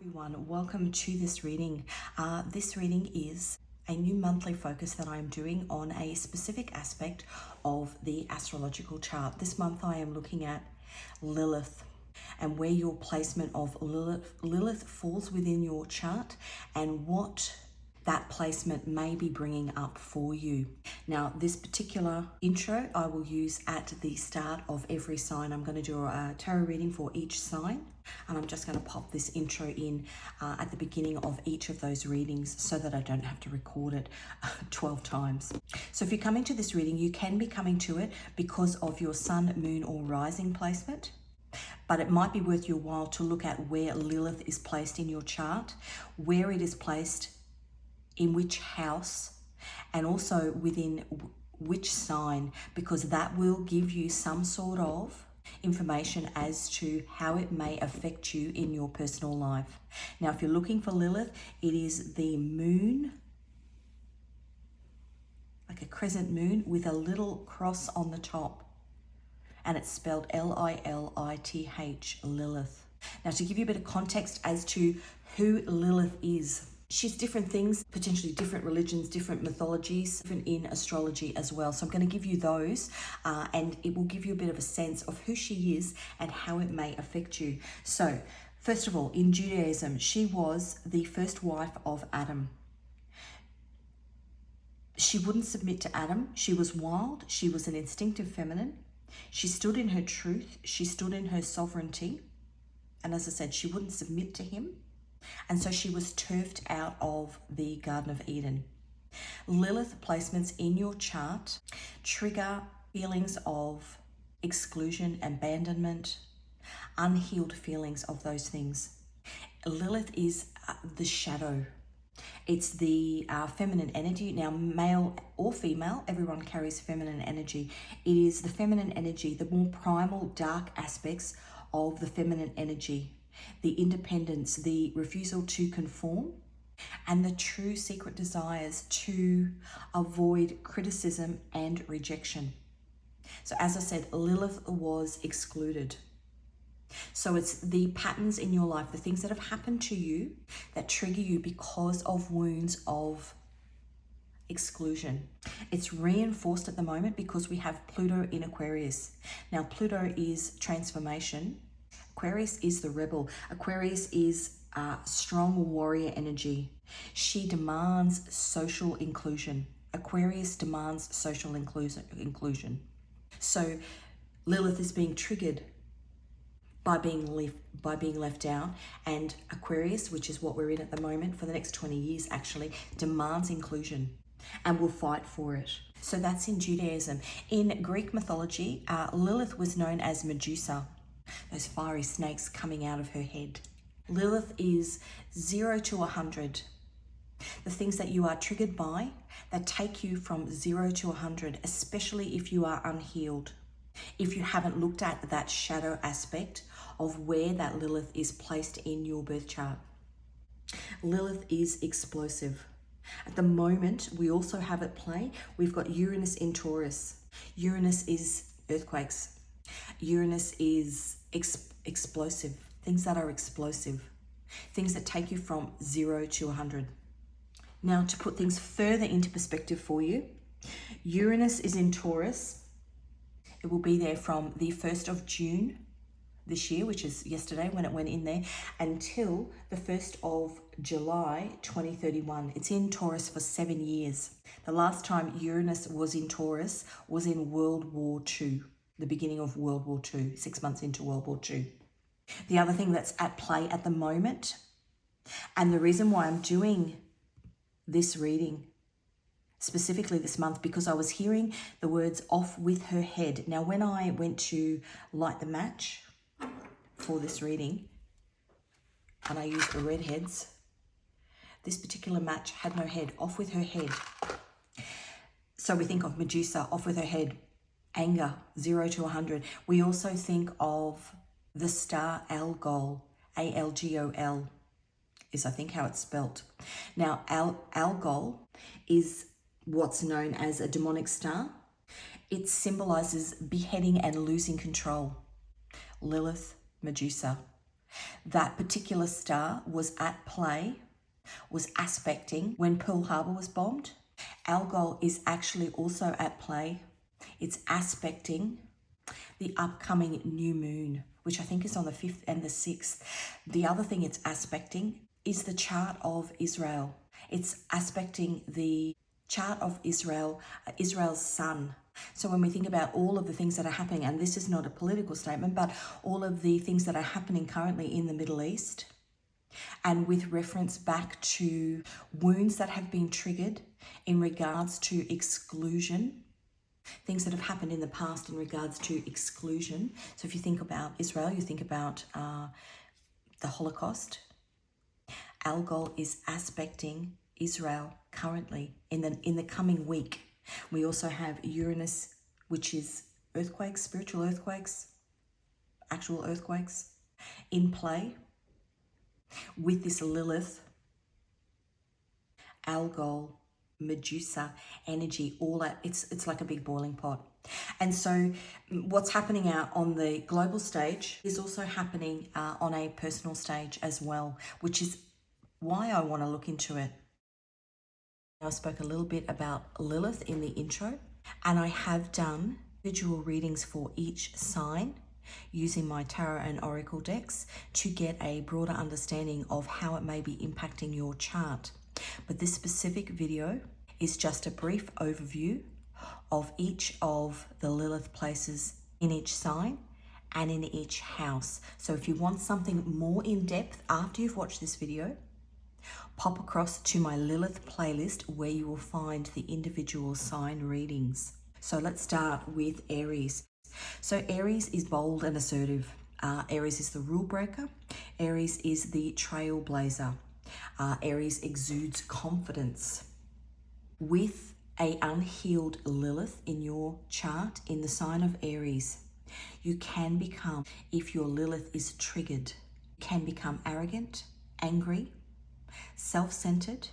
everyone, welcome to this reading. This reading is a new monthly focus that I'm doing on a specific aspect of the astrological chart. This month I am looking at Lilith and where your placement of Lilith falls within your chart and what that placement may be bringing up for you. Now, this particular intro I will use at the start of every sign. I'm going to do a tarot reading for each sign, and I'm just going to pop this intro in at the beginning of each of those readings so that I don't have to record it 12 times. So if you're coming to this reading, you can be coming to it because of your sun, moon, or rising placement. But it might be worth your while to look at where Lilith is placed in your chart, where it is placed in which house, and also within which sign, because that will give you some sort of information as to how it may affect you in your personal life. Now, if you're looking for Lilith, it is the moon, like a crescent moon with a little cross on the top, and it's spelled Lilith, Lilith. Now, to give you a bit of context as to who Lilith is, she's different things, potentially different religions, different mythologies, different in astrology as well. So I'm going to give you those and it will give you a bit of a sense of who she is and how it may affect you. So first of all, in Judaism, she was the first wife of Adam. She wouldn't submit to Adam. She was wild. She was an instinctive feminine. She stood in her truth. She stood in her sovereignty. And as I said, she wouldn't submit to him. And so she was turfed out of the Garden of Eden. Lilith placements in your chart trigger feelings of exclusion, abandonment, unhealed feelings of those things. Lilith is the shadow. It's the feminine energy. Now, male or female, everyone carries feminine energy. It is the feminine energy, the more primal, dark aspects of the feminine energy. The independence, the refusal to conform, and the true secret desires to avoid criticism and rejection. So as I said, Lilith was excluded. So it's the patterns in your life, the things that have happened to you that trigger you because of wounds of exclusion. It's reinforced at the moment because we have Pluto in Aquarius. Now, Pluto is transformation. Aquarius is the rebel. Aquarius is strong warrior energy. She demands social inclusion. Aquarius demands social inclusion. So Lilith is being triggered by being left out, and Aquarius, which is what we're in at the moment for the next 20 years actually, demands inclusion and will fight for it. So that's in Judaism. In Greek mythology, Lilith was known as Medusa. Those fiery snakes coming out of her head. Lilith is 0 to 100. The things that you are triggered by that take you from 0 to 100, especially if you are unhealed. If you haven't looked at that shadow aspect of where that Lilith is placed in your birth chart. Lilith is explosive. At the moment, we also have at play, we've got Uranus in Taurus. Uranus is earthquakes. Uranus is explosive, things that are explosive, things that take you from 0 to 100. Now, to put things further into perspective for you, Uranus is in Taurus. It will be there from the 1st of June this year, which is yesterday when it went in there, until the 1st of July 2031. It's in Taurus for 7 years. The last time Uranus was in Taurus was in World War II. The beginning of World War II, 6 months into World War II. The other thing that's at play at the moment, and the reason why I'm doing this reading specifically this month, because I was hearing the words off with her head. Now, when I went to light the match for this reading, and I used the red heads, this particular match had no head, off with her head. So we think of Medusa, off with her head. Anger, 0 to 100. We also think of the star Algol, Algol is I think how it's spelt. Now, Algol is what's known as a demonic star. It symbolizes beheading and losing control. Lilith, Medusa. That particular star was at play, was aspecting when Pearl Harbor was bombed. Algol is actually also at play. It's aspecting the upcoming new moon, which I think is on the 5th and the 6th. The other thing it's aspecting is the chart of Israel. It's aspecting the chart of Israel, Israel's sun. So when we think about all of the things that are happening, and this is not a political statement, but all of the things that are happening currently in the Middle East, and with reference back to wounds that have been triggered in regards to exclusion, things that have happened in the past in regards to exclusion. So if you think about Israel, you think about the Holocaust. Algol is aspecting Israel currently in the coming week. We also have Uranus, which is earthquakes, spiritual earthquakes, actual earthquakes in play with this Lilith, Algol, Medusa energy, all that. It's like a big boiling pot. And so what's happening out on the global stage is also happening on a personal stage as well, which is why I want to look into it. I spoke a little bit about Lilith in the intro, and I have done individual readings for each sign using my tarot and oracle decks to get a broader understanding of how it may be impacting your chart. But this specific video is just a brief overview of each of the Lilith places in each sign and in each house. So if you want something more in depth after you've watched this video, pop across to my Lilith playlist where you will find the individual sign readings. So let's start with Aries. So Aries is bold and assertive. Aries is the rule breaker. Aries is the trailblazer. Aries exudes confidence. With a unhealed Lilith in your chart in the sign of Aries, you can become, if your Lilith is triggered, can become arrogant, angry, self-centered,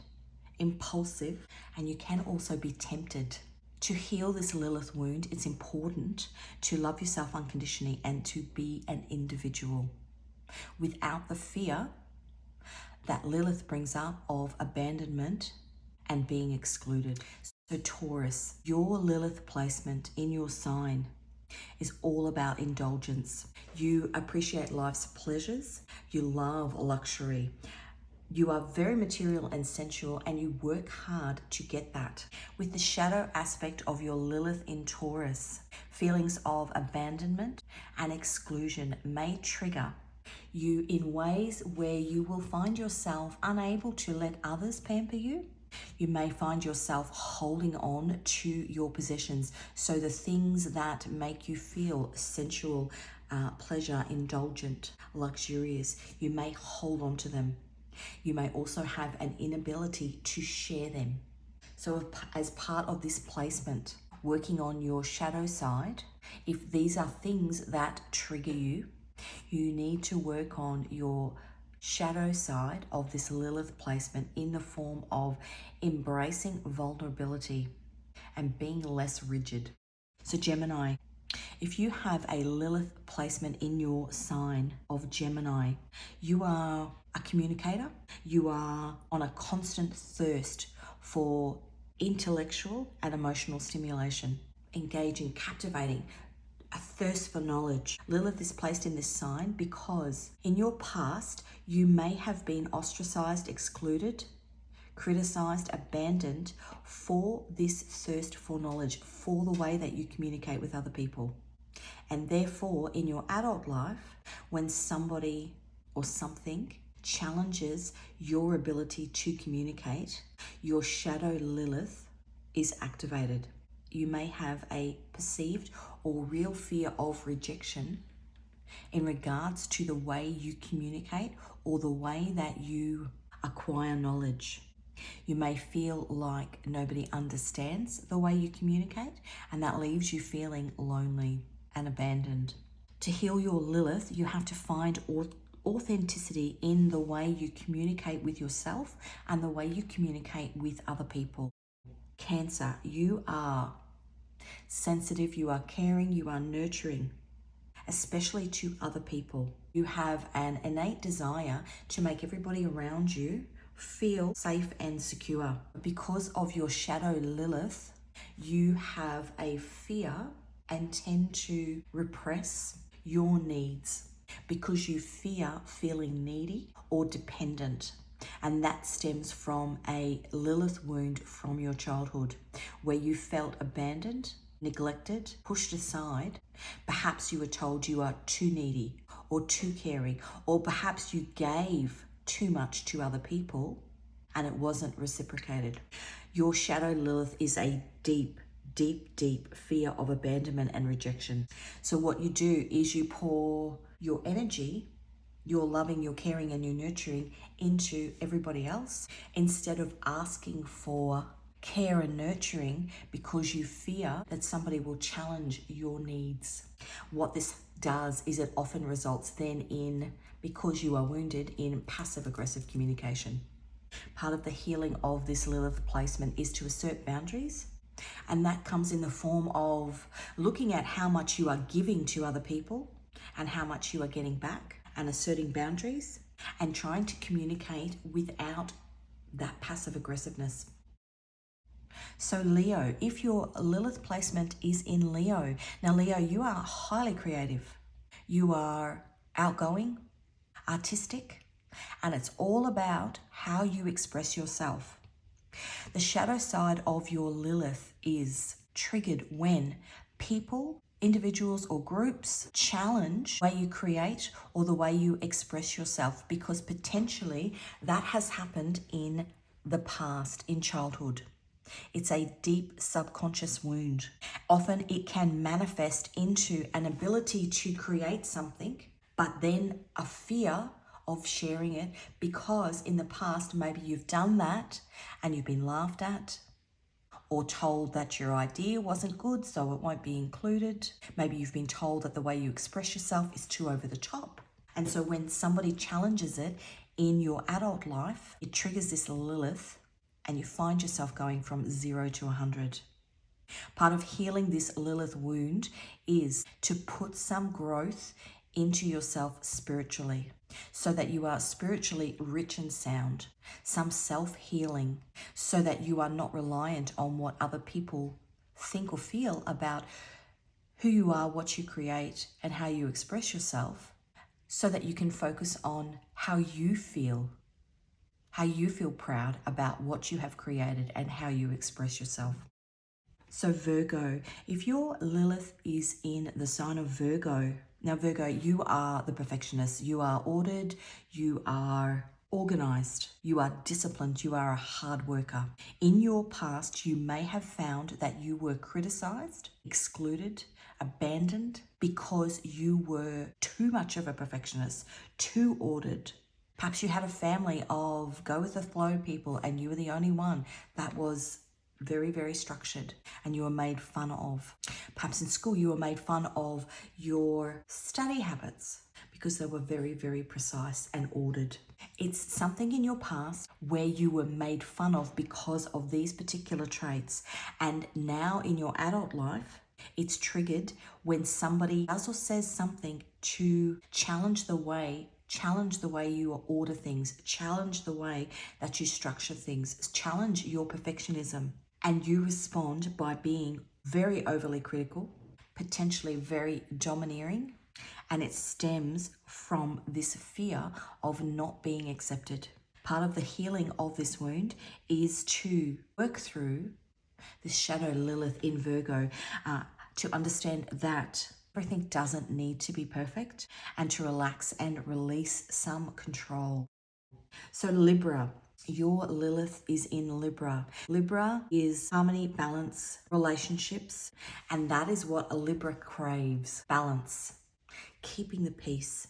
impulsive, and you can also be tempted. To heal this Lilith wound, it's important to love yourself unconditionally and to be an individual without the fear that Lilith brings up of abandonment and being excluded. So Taurus, your Lilith placement in your sign is all about indulgence. You appreciate life's pleasures. You love luxury. You are very material and sensual, and you work hard to get that. With the shadow aspect of your Lilith in Taurus, feelings of abandonment and exclusion may trigger you in ways where you will find yourself unable to let others pamper you. You may find yourself holding on to your possessions. So the things that make you feel sensual, pleasure, indulgent, luxurious, you may hold on to them. You may also have an inability to share them. So as part of this placement, working on your shadow side, if these are things that trigger you, you need to work on your shadow side of this Lilith placement in the form of embracing vulnerability and being less rigid. So Gemini, if you have a Lilith placement in your sign of Gemini, you are a communicator. You are on a constant thirst for intellectual and emotional stimulation, engaging, captivating, a thirst for knowledge. Lilith is placed in this sign because in your past, you may have been ostracized, excluded, criticized, abandoned for this thirst for knowledge, for the way that you communicate with other people. And therefore, in your adult life, when somebody or something challenges your ability to communicate, your shadow Lilith is activated. You may have a perceived or real fear of rejection in regards to the way you communicate or the way that you acquire knowledge. You may feel like nobody understands the way you communicate, and that leaves you feeling lonely and abandoned. To heal your Lilith, you have to find authenticity in the way you communicate with yourself and the way you communicate with other people. Cancer, you are sensitive, you are caring, you are nurturing, especially to other people. You have an innate desire to make everybody around you feel safe and secure. Because of your shadow Lilith, you have a fear and tend to repress your needs because you fear feeling needy or dependent. And that stems from a Lilith wound from your childhood where you felt abandoned, neglected, pushed aside. Perhaps you were told you are too needy or too caring, or perhaps you gave too much to other people and it wasn't reciprocated. Your shadow Lilith is a deep, deep, deep fear of abandonment and rejection. So what you do is you pour your energy, your loving, your caring, and your nurturing into everybody else instead of asking for care and nurturing because you fear that somebody will challenge your needs. What this does is it often results then in, because you are wounded, in passive aggressive communication. Part of the healing of this Lilith placement is to assert boundaries, and that comes in the form of looking at how much you are giving to other people and how much you are getting back, and asserting boundaries and trying to communicate without that passive aggressiveness. So Leo, if your Lilith placement is in Leo, now Leo, you are highly creative. You are outgoing, artistic, and it's all about how you express yourself. The shadow side of your Lilith is triggered when people, individuals or groups challenge the way you create or the way you express yourself, because potentially that has happened in the past, in childhood. It's a deep subconscious wound. Often it can manifest into an ability to create something, but then a fear of sharing it because in the past maybe you've done that and you've been laughed at or told that your idea wasn't good, so it won't be included. Maybe you've been told that the way you express yourself is too over the top. And so when somebody challenges it in your adult life, it triggers this Lilith and you find yourself going from 0 to 100. Part of healing this Lilith wound is to put some growth into yourself spiritually so that you are spiritually rich and sound, some self-healing so that you are not reliant on what other people think or feel about who you are, what you create, and how you express yourself, so that you can focus on how you feel proud about what you have created and how you express yourself. So Virgo, if your Lilith is in the sign of Virgo, now Virgo, you are the perfectionist. You are ordered, you are organized, you are disciplined, you are a hard worker. In your past, you may have found that you were criticized, excluded, abandoned because you were too much of a perfectionist, too ordered. Perhaps you had a family of go with the flow people and you were the only one that was very, very structured and you were made fun of. Perhaps in school you were made fun of your study habits because they were very, very precise and ordered. It's something in your past where you were made fun of because of these particular traits, and now in your adult life it's triggered when somebody does or says something to challenge the way you order things, challenge the way that you structure things, challenge your perfectionism. And you respond by being very overly critical, potentially very domineering, and it stems from this fear of not being accepted. Part of the healing of this wound is to work through this shadow Lilith in Virgo, to understand that everything doesn't need to be perfect, and to relax and release some control. So Libra, your Lilith is in Libra. Libra is harmony, balance, relationships, and that is what a Libra craves: balance, keeping the peace.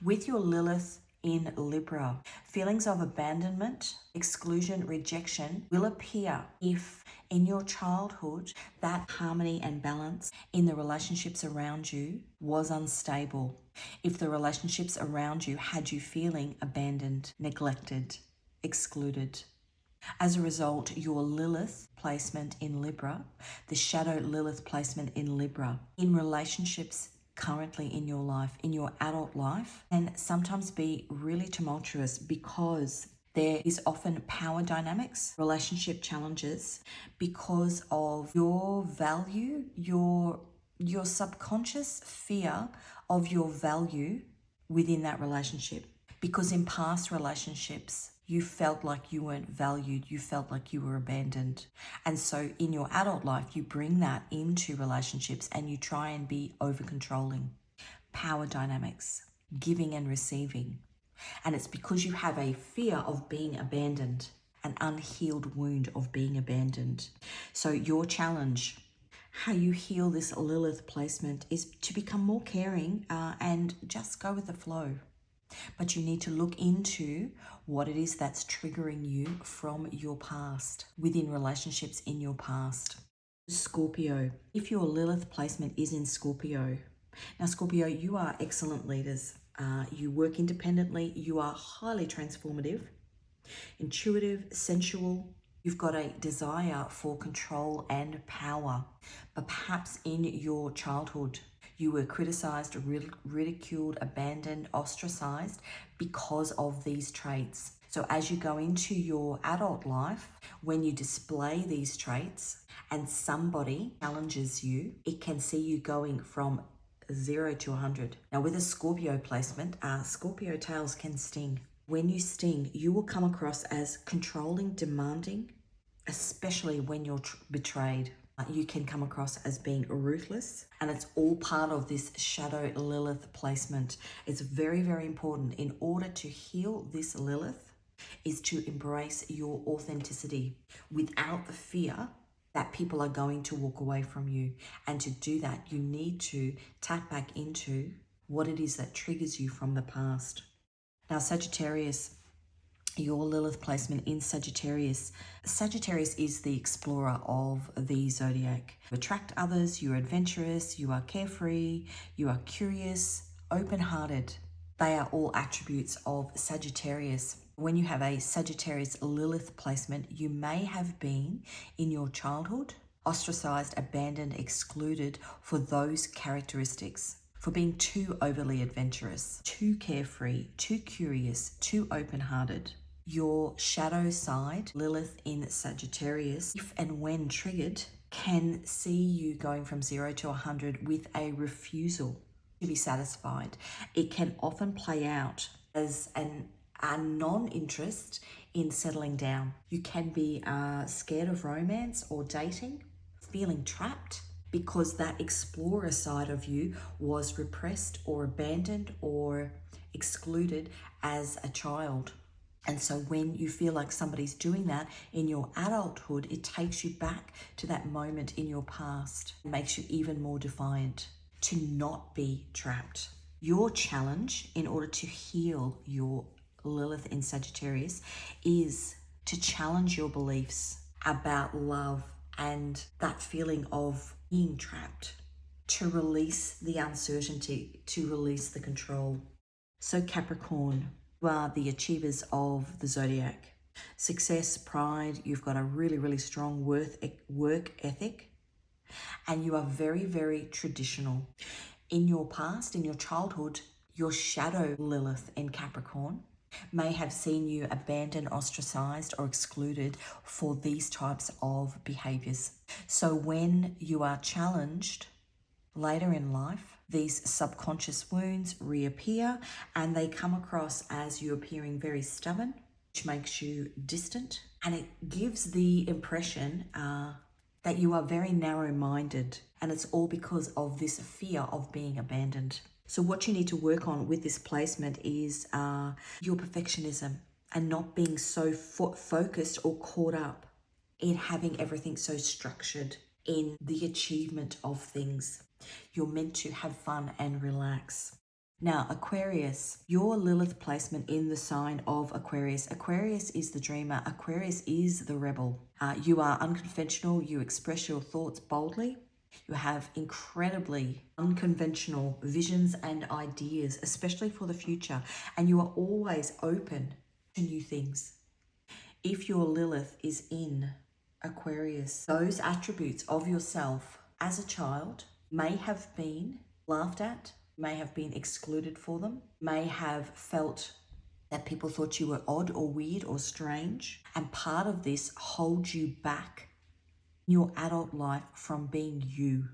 With your Lilith in Libra, feelings of abandonment, exclusion, rejection will appear if in your childhood that harmony and balance in the relationships around you was unstable. If the relationships around you had you feeling abandoned, neglected, excluded. As a result, your Lilith placement in Libra, the shadow Lilith placement in Libra, in relationships currently in your life, in your adult life, can sometimes be really tumultuous because there is often power dynamics, relationship challenges, because of your value, your subconscious fear of your value within that relationship. Because in past relationships, you felt like you weren't valued, you felt like you were abandoned. And so in your adult life, you bring that into relationships and you try and be over controlling. Power dynamics, giving and receiving. And it's because you have a fear of being abandoned, an unhealed wound of being abandoned. So your challenge, how you heal this Lilith placement, is to become more caring and just go with the flow. But you need to look into what it is that's triggering you from your past, within relationships in your past. Scorpio, if your Lilith placement is in Scorpio. Now, Scorpio, you are excellent leaders. You work independently. You are highly transformative, intuitive, sensual. You've got a desire for control and power. But perhaps in your childhood, you were criticized, ridiculed, abandoned, ostracized because of these traits. So as you go into your adult life, when you display these traits and somebody challenges you, it can see you going from 0 to 100. Now with a Scorpio placement, Scorpio tails can sting. When you sting, you will come across as controlling, demanding, especially when you're betrayed. You can come across as being ruthless, and it's all part of this shadow Lilith placement. It's very, very important. In order to heal this Lilith is to embrace your authenticity without the fear that people are going to walk away from you. And to do that, you need to tap back into what it is that triggers you from the past. Now, Sagittarius, your Lilith placement in Sagittarius. Sagittarius is the explorer of the zodiac. You attract others, you're adventurous, you are carefree, you are curious, open-hearted. They are all attributes of Sagittarius. When you have a Sagittarius Lilith placement, you may have been in your childhood ostracized, abandoned, excluded for those characteristics. For being too overly adventurous, too carefree, too curious, too open-hearted. Your shadow side, Lilith in Sagittarius, if and when triggered, can see you going from 0 to 100 with a refusal to be satisfied. It can often play out as a non-interest in settling down. You can be scared of romance or dating, feeling trapped, because that explorer side of you was repressed or abandoned or excluded as a child. And so when you feel like somebody's doing that in your adulthood, it takes you back to that moment in your past. It makes you even more defiant to not be trapped. Your challenge in order to heal your Lilith in Sagittarius is to challenge your beliefs about love and that feeling of being trapped, to release the uncertainty, to release the control. So Capricorn, you are the achievers of the zodiac. Success, pride, you've got a really, really strong work ethic, and you are very, very traditional. In your past, in your childhood, your shadow Lilith in Capricorn may have seen you abandoned, ostracized, or excluded for these types of behaviors. So when you are challenged later in life, these subconscious wounds reappear and they come across as you appearing very stubborn, which makes you distant, and it gives the impression that you are very narrow-minded, and it's all because of this fear of being abandoned. So what you need to work on with this placement is your perfectionism and not being so focused or caught up in having everything so structured in the achievement of things. You're meant to have fun and relax. Now, Aquarius, your Lilith placement in the sign of Aquarius. Aquarius is the dreamer. Aquarius is the rebel. You are unconventional. You express your thoughts boldly. You have incredibly unconventional visions and ideas, especially for the future, and you are always open to new things. If your Lilith is in Aquarius, those attributes of yourself as a child may have been laughed at, may have been excluded for them, may have felt that people thought you were odd or weird or strange. And part of this holds you back in your adult life from being you.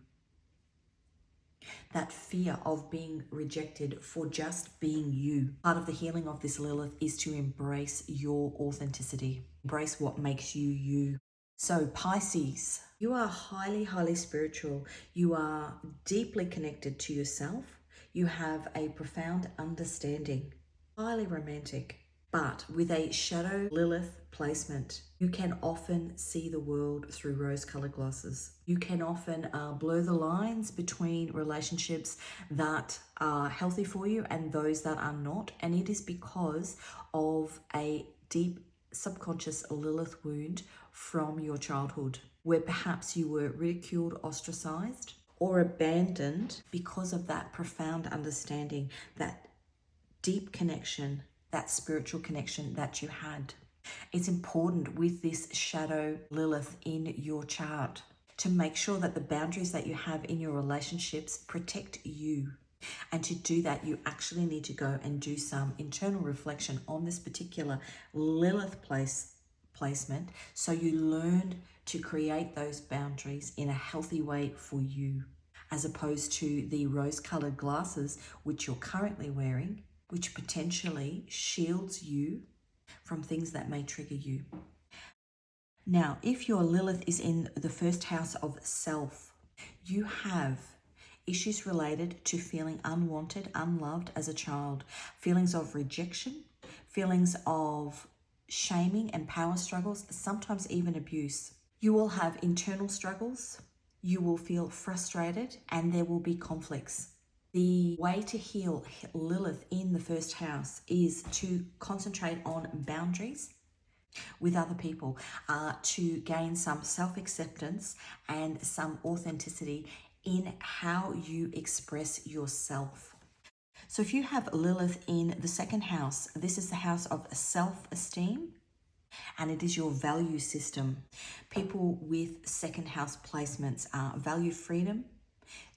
That fear of being rejected for just being you. Part of the healing of this Lilith is to embrace your authenticity. Embrace what makes you you. So Pisces, you are highly, highly spiritual. You are deeply connected to yourself. You have a profound understanding. Highly romantic. But with a shadow Lilith placement, you can often see the world through rose-colored glasses. You can often blur the lines between relationships that are healthy for you and those that are not. And it is because of a deep subconscious Lilith wound from your childhood, where perhaps you were ridiculed, ostracized, or abandoned because of that profound understanding, that deep connection, that spiritual connection that you had. It's important with this shadow Lilith in your chart to make sure that the boundaries that you have in your relationships protect you. And to do that, you actually need to go and do some internal reflection on this particular Lilith placement, so you learn to create those boundaries in a healthy way for you, as opposed to the rose-colored glasses which you're currently wearing, which potentially shields you from things that may trigger you. Now, if your Lilith is in the first house of self, you have issues related to feeling unwanted, unloved as a child, feelings of rejection, feelings of shaming and power struggles, sometimes even abuse. You will have internal struggles, you will feel frustrated, and there will be conflicts. The way to heal Lilith in the first house is to concentrate on boundaries with other people, to gain some self-acceptance and some authenticity in how you express yourself. So if you have Lilith in the second house, this is the house of self-esteem, and it is your value system. People with second house placements value freedom,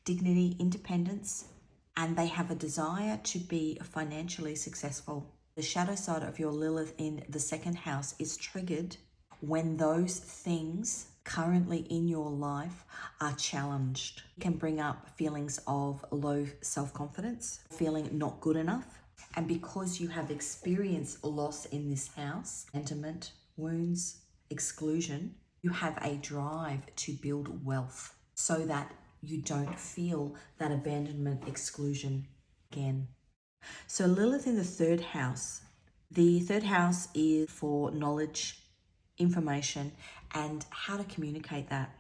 dignity, independence, and they have a desire to be financially successful. The shadow side of your Lilith in the second house is triggered when those things currently in your life are challenged. It can bring up feelings of low self-confidence, feeling not good enough. And because you have experienced loss in this house, abandonment, wounds, exclusion, you have a drive to build wealth so that you don't feel that abandonment, exclusion again. So Lilith in the third house. The third house is for knowledge, information, and how to communicate that.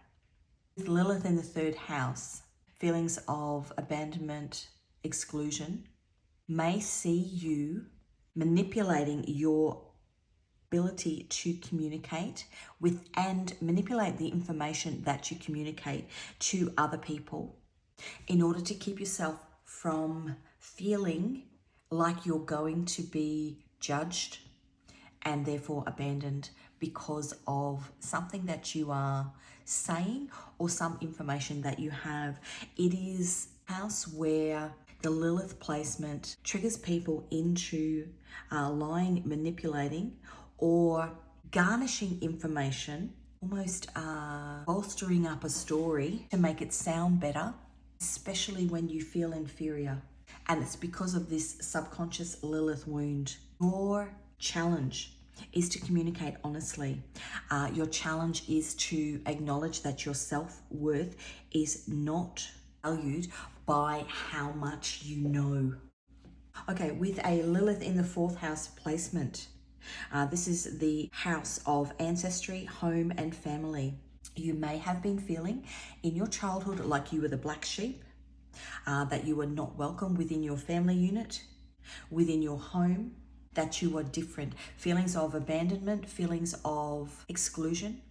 With Lilith in the third house, feelings of abandonment, exclusion may see you manipulating your ability to communicate with and manipulate the information that you communicate to other people in order to keep yourself from feeling like you're going to be judged and therefore abandoned because of something that you are saying or some information that you have. It is a house where the Lilith placement triggers people into lying, manipulating, or garnishing information, almost bolstering up a story to make it sound better, especially when you feel inferior. And it's because of this subconscious Lilith wound. Your challenge is to communicate honestly. Your challenge is to acknowledge that your self-worth is not valued by how much you know. Okay, with a Lilith in the fourth house placement, this is the house of ancestry, home, and family. You may have been feeling in your childhood like you were the black sheep, that you were not welcome within your family unit, within your home, that you were different. Feelings of abandonment, feelings of exclusion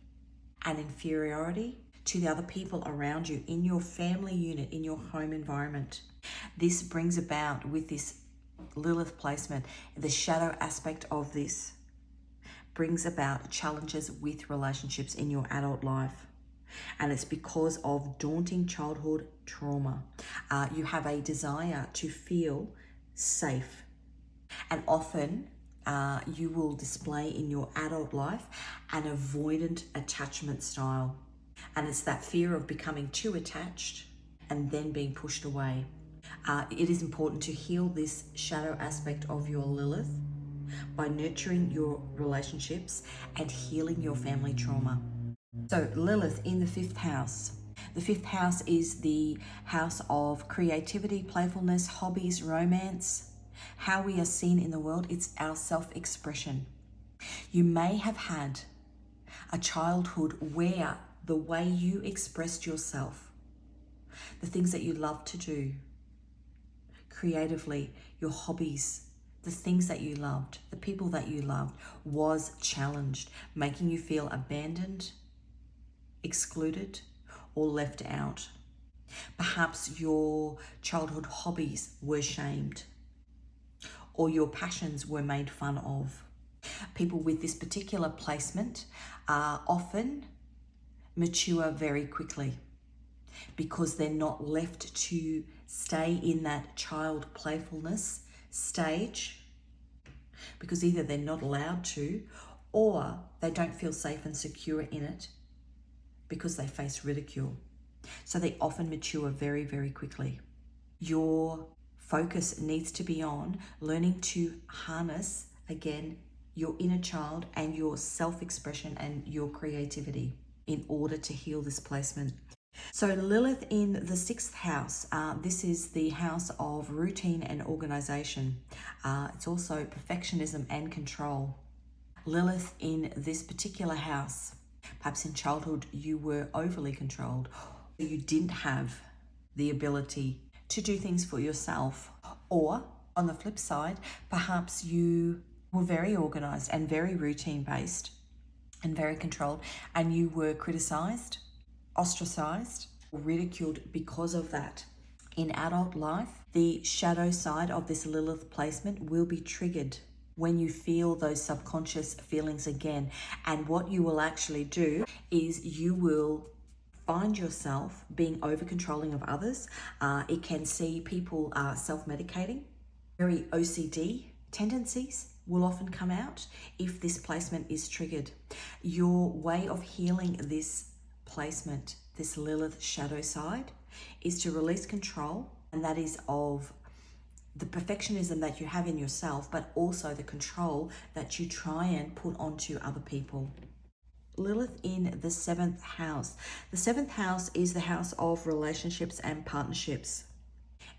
and inferiority to the other people around you in your family unit, in your home environment. This brings about, with this Lilith placement, the shadow aspect of this brings about challenges with relationships in your adult life. And it's because of daunting childhood trauma. You have a desire to feel safe. And often you will display in your adult life an avoidant attachment style. And it's that fear of becoming too attached and then being pushed away. It is important to heal this shadow aspect of your Lilith by nurturing your relationships and healing your family trauma. So Lilith in the 5th house. The 5th house is the house of creativity, playfulness, hobbies, romance, how we are seen in the world. It's our self-expression. You may have had a childhood where the way you expressed yourself, the things that you love to do creatively, your hobbies, the things that you loved, the people that you loved, was challenged, making you feel abandoned, excluded, or left out. Perhaps your childhood hobbies were shamed, or your passions were made fun of. People with this particular placement often mature very quickly because they're not left to stay in that child playfulness stage, because either they're not allowed to or they don't feel safe and secure in it because they face ridicule. So they often mature very, very quickly. Your focus needs to be on learning to harness, again, your inner child and your self-expression and your creativity in order to heal this placement. So Lilith in the 6th house, this is the house of routine and organization. It's also perfectionism and control. Lilith in this particular house, perhaps in childhood you were overly controlled. You didn't have the ability to do things for yourself. Or on the flip side, perhaps you were very organized and very routine based and very controlled, and you were criticized, ostracized, ridiculed because of that. In adult life, the shadow side of this Lilith placement will be triggered when you feel those subconscious feelings again. And what you will actually do is you will find yourself being over controlling of others. It can see people self-medicating. Very OCD tendencies will often come out if this placement is triggered. Your way of healing this placement, this Lilith shadow side, is to release control, and that is of the perfectionism that you have in yourself, but also the control that you try and put onto other people. Lilith in the 7th house. The 7th house is the house of relationships and partnerships.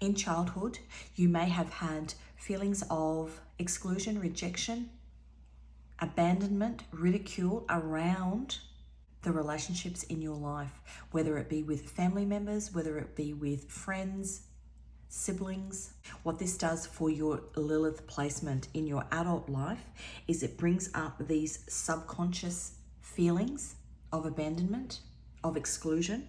In childhood, you may have had feelings of exclusion, rejection, abandonment, ridicule around the relationships in your life, whether it be with family members, whether it be with friends, siblings. What this does for your Lilith placement in your adult life is it brings up these subconscious feelings of abandonment, of exclusion,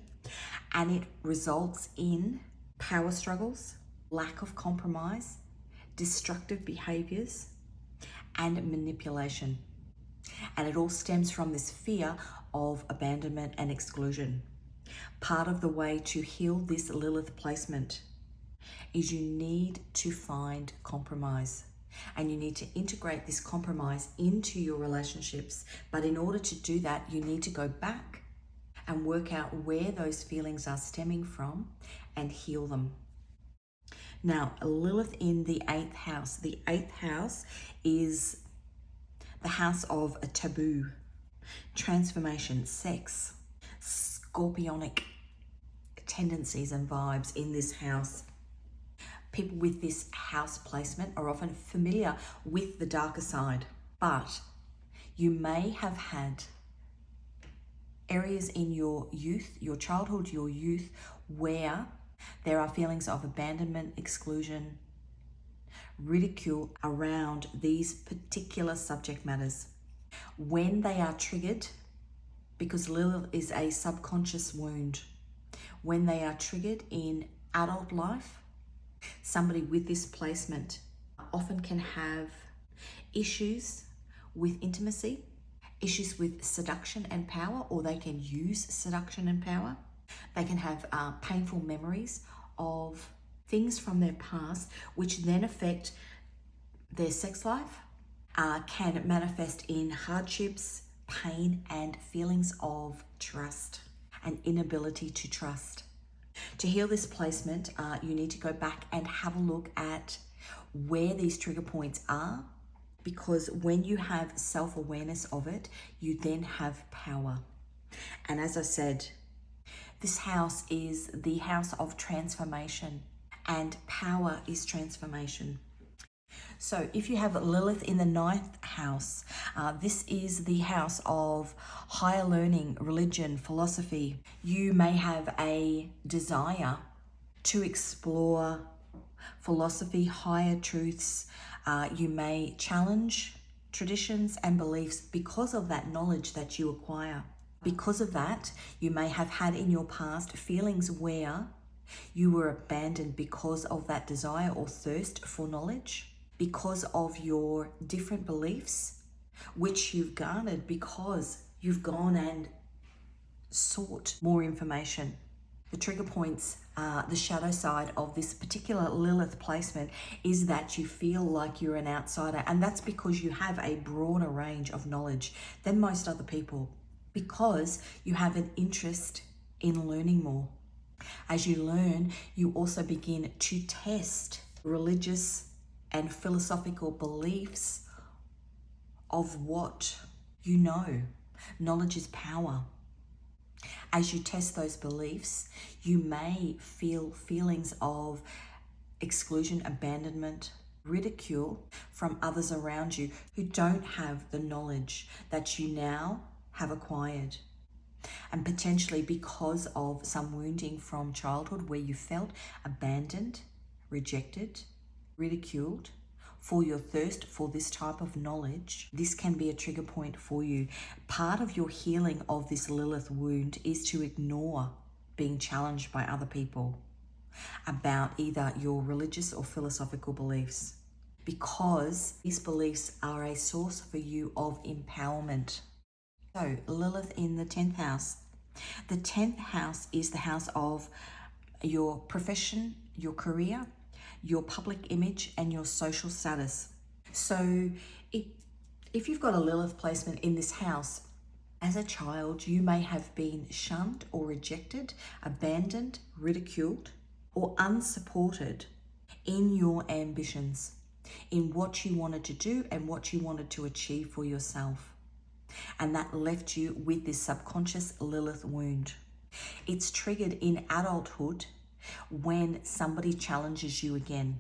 and it results in power struggles, lack of compromise, destructive behaviors, and manipulation. And it all stems from this fear of abandonment and exclusion. Part of the way to heal this Lilith placement is you need to find compromise, and you need to integrate this compromise into your relationships. But in order to do that, you need to go back and work out where those feelings are stemming from and heal them. Now, Lilith in the 8th house. The 8th house is the house of a taboo, transformation, sex, scorpionic tendencies and vibes in this house. People with this house placement are often familiar with the darker side, but you may have had areas in your youth, your childhood, your youth, where there are feelings of abandonment, exclusion, ridicule around these particular subject matters. When they are triggered, because Lilith is a subconscious wound, when they are triggered in adult life, somebody with this placement often can have issues with intimacy, issues with seduction and power, or they can use seduction and power. They can have painful memories of things from their past, which then affect their sex life, can manifest in hardships, pain, and feelings of trust, an inability to trust. To heal this placement, you need to go back and have a look at where these trigger points are, because when you have self-awareness of it, you then have power. And as I said, this house is the house of transformation, and power is transformation. So if you have Lilith in the 9th house, this is the house of higher learning, religion, philosophy. You may have a desire to explore philosophy, higher truths. You may challenge traditions and beliefs because of that knowledge that you acquire. Because of that, you may have had in your past feelings where you were abandoned because of that desire or thirst for knowledge, because of your different beliefs, which you've garnered because you've gone and sought more information. The trigger points, the shadow side of this particular Lilith placement is that you feel like you're an outsider, and that's because you have a broader range of knowledge than most other people, because you have an interest in learning more. As you learn, you also begin to test religious and philosophical beliefs of what you know. Knowledge is power. As you test those beliefs, you may feel feelings of exclusion, abandonment, ridicule from others around you who don't have the knowledge that you now have acquired. And potentially because of some wounding from childhood where you felt abandoned, rejected, ridiculed for your thirst for this type of knowledge, this can be a trigger point for you. Part of your healing of this Lilith wound is to ignore being challenged by other people about either your religious or philosophical beliefs, because these beliefs are a source for you of empowerment. So Lilith in the 10th house. The 10th house is the house of your profession, your career, your public image, and your social status. So if you've got a Lilith placement in this house, as a child, you may have been shunned or rejected, abandoned, ridiculed, or unsupported in your ambitions, in what you wanted to do and what you wanted to achieve for yourself. And that left you with this subconscious Lilith wound. It's triggered in adulthood when somebody challenges you again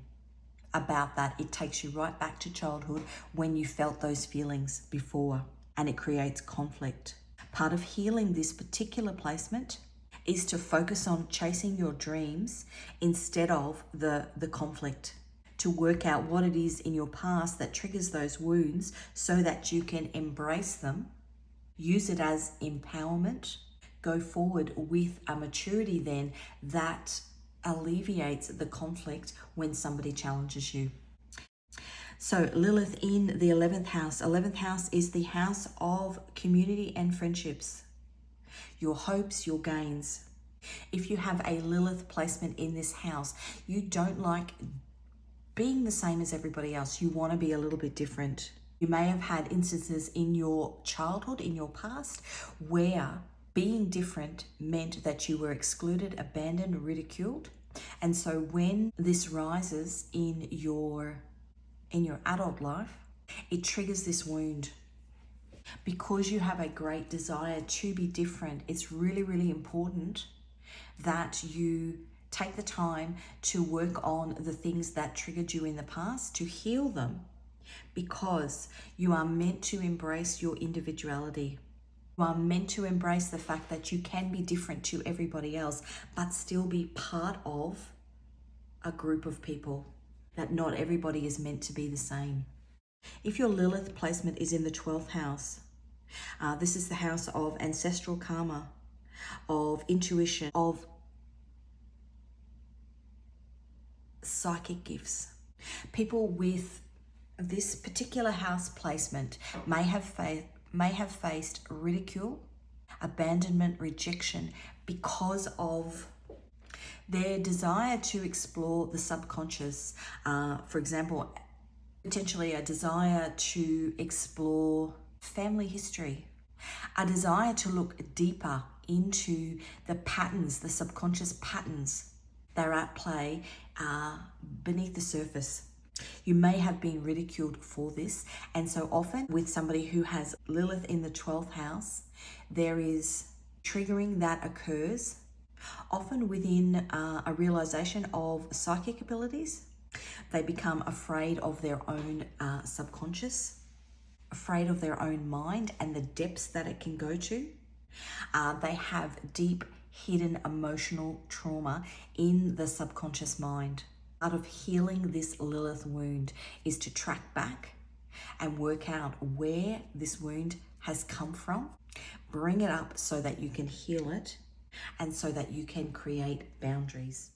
about that. It takes you right back to childhood when you felt those feelings before, and it creates conflict. Part of healing this particular placement is to focus on chasing your dreams instead of the conflict, to work out what it is in your past that triggers those wounds so that you can embrace them, use it as empowerment, go forward with a maturity then that alleviates the conflict when somebody challenges you. So Lilith in the 11th house. 11th house is the house of community and friendships, your hopes, your gains. If you have a Lilith placement in this house, you don't like being the same as everybody else. You want to be a little bit different. You may have had instances in your childhood, in your past, where being different meant that you were excluded, abandoned, ridiculed. And so when this rises in your adult life, it triggers this wound. Because you have a great desire to be different, it's really, really important that you take the time to work on the things that triggered you in the past, to heal them, because you are meant to embrace your individuality. You are meant to embrace the fact that you can be different to everybody else, but still be part of a group of people, that not everybody is meant to be the same. If your Lilith placement is in the 12th house, this is the house of ancestral karma, of intuition, of psychic gifts. People with this particular house placement may have faced ridicule, abandonment, rejection because of Their desire to explore the subconscious, for example, potentially a desire to explore family history, a desire to look deeper into the patterns, the subconscious patterns that are at play beneath the surface. You may have been ridiculed for this, and so often with somebody who has Lilith in the 12th house, there is triggering that occurs, often within a realization of psychic abilities. They become afraid of their own subconscious, afraid of their own mind and the depths that it can go to. They have deep hidden emotional trauma in the subconscious mind. Part of healing this Lilith wound is to track back and work out where this wound has come from, bring it up so that you can heal it and so that you can create boundaries.